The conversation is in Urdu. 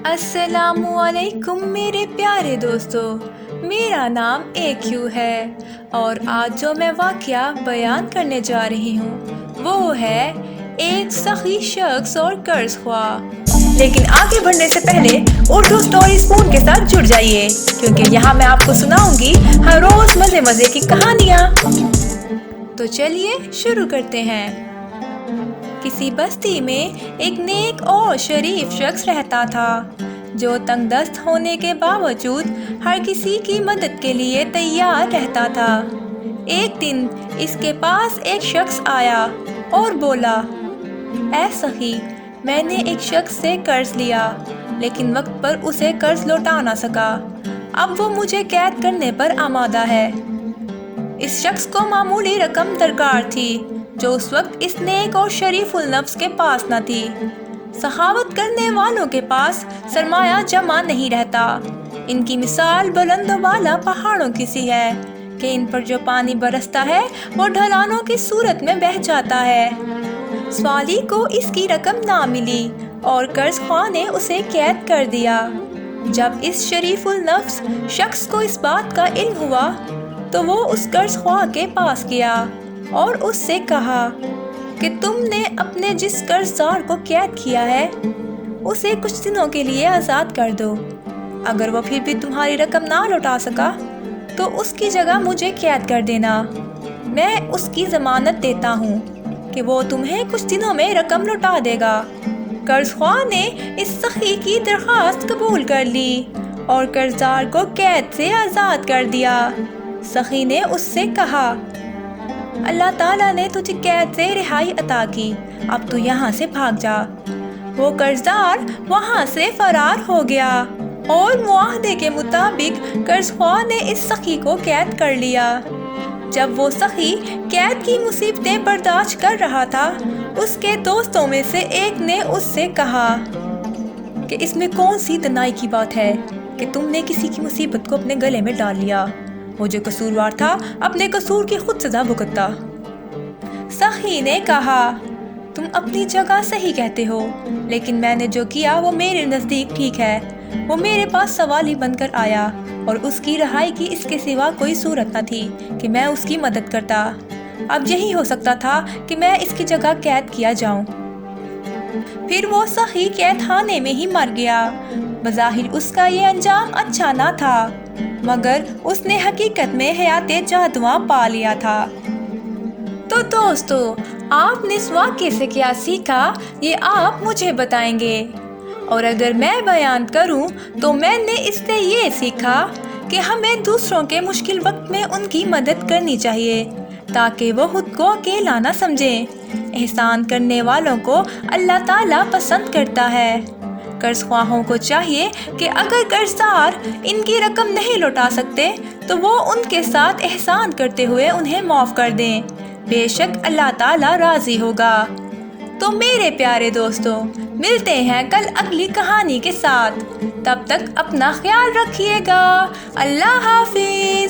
السلام علیکم میرے پیارے دوستو، میرا نام AQ ہے اور آج جو میں واقعہ بیان کرنے جا رہی ہوں وہ ہے ایک سخی شخص اور قرض خواہ۔ لیکن آگے بڑھنے سے پہلے اردو سٹوری اسپون کے ساتھ جڑ جائیے، کیونکہ یہاں میں آپ کو سناؤں گی ہر روز مزے مزے کی کہانیاں۔ تو چلیے شروع کرتے ہیں۔ کسی بستی میں ایک نیک اور شریف شخص رہتا تھا جو تنگ دست ہونے کے باوجود ہر کسی کی مدد کے لیے تیار رہتا تھا۔ ایک دن اس کے پاس ایک شخص آیا اور بولا، اے سخی، میں نے ایک شخص سے قرض لیا لیکن وقت پر اسے قرض لوٹا نہ سکا۔ اب وہ مجھے قید کرنے پر آمادہ ہے۔ اس شخص کو معمولی رقم درکار تھی جو اس وقت اس نیک اور شریف النفس کے پاس نہ تھی۔ سخاوت کرنے والوں کے پاس سرمایہ جمع نہیں رہتا۔ ان کی مثال بلند و بالا پہاڑوں کی سی ہے کہ ان پر جو پانی برستا ہے وہ ڈھلانوں کی صورت میں بہہ جاتا ہے۔ سوالی کو اس کی رقم نہ ملی اور قرض خواہ نے اسے قید کر دیا۔ جب اس شریف النفس شخص کو اس بات کا علم ہوا تو وہ اس قرض خواہ کے پاس گیا اور اس سے کہا کہ تم نے اپنے جس قرض دار کو قید کیا ہے اسے کچھ دنوں کے لیے آزاد کر دو۔ اگر وہ پھر بھی تمہاری رقم نہ لوٹا سکا تو اس کی جگہ مجھے قید کر دینا۔ میں اس کی ضمانت دیتا ہوں کہ وہ تمہیں کچھ دنوں میں رقم لوٹا دے گا۔ قرض خواہ نے اس سخی کی درخواست قبول کر لی اور قرض دار کو قید سے آزاد کر دیا۔ سخی نے اس سے کہا، اللہ تعالیٰ نے تجھے قید سے رہائی عطا کی، اب تو یہاں سے بھاگ جا۔ وہ قرض دار وہاں سے فرار ہو گیا اور معاہدے کے مطابق قرض خواہ نے اس سخی کو قید کر لیا۔ جب وہ سخی قید کی مصیبتیں برداشت کر رہا تھا، اس کے دوستوں میں سے ایک نے اس سے کہا کہ اس میں کون سی دنائی کی بات ہے کہ تم نے کسی کی مصیبت کو اپنے گلے میں ڈال لیا۔ وہ جو قصوروار تھا اپنے قصور کی خود سزا بھگتتا۔ سخی نے کہا، تم اپنی جگہ صحیح کہتے ہو، لیکن میں نے جو کیا وہ میرے نزدیک ٹھیک ہے۔ وہ میرے پاس سوالی بن کر آیا اور اس کی رہائی کی اس کے سوا کوئی صورت نہ تھی کہ میں اس کی مدد کرتا۔ اب یہی ہو سکتا تھا کہ میں اس کی جگہ قید کیا جاؤں۔ پھر وہ سخی قید خانے میں ہی مر گیا۔ بظاہر اس کا یہ انجام اچھا نہ تھا، مگر اس نے حقیقت میں حیات جادواں پا لیا تھا۔ تو دوستو، آپ نے اس واقعے سے کیا سیکھا یہ آپ مجھے بتائیں گے، اور اگر میں بیان کروں تو میں نے اس سے یہ سیکھا کہ ہمیں دوسروں کے مشکل وقت میں ان کی مدد کرنی چاہیے تاکہ وہ خود کو اکیلا نہ سمجھیں۔ احسان کرنے والوں کو اللہ تعالیٰ پسند کرتا ہے۔ قرض خواہوں کو چاہیے کہ اگر قرض دار ان کی رقم نہیں لوٹا سکتے تو وہ ان کے ساتھ احسان کرتے ہوئے انہیں معاف کر دیں، بے شک اللہ تعالیٰ راضی ہوگا۔ تو میرے پیارے دوستو، ملتے ہیں کل اگلی کہانی کے ساتھ۔ تب تک اپنا خیال رکھیے گا۔ اللہ حافظ۔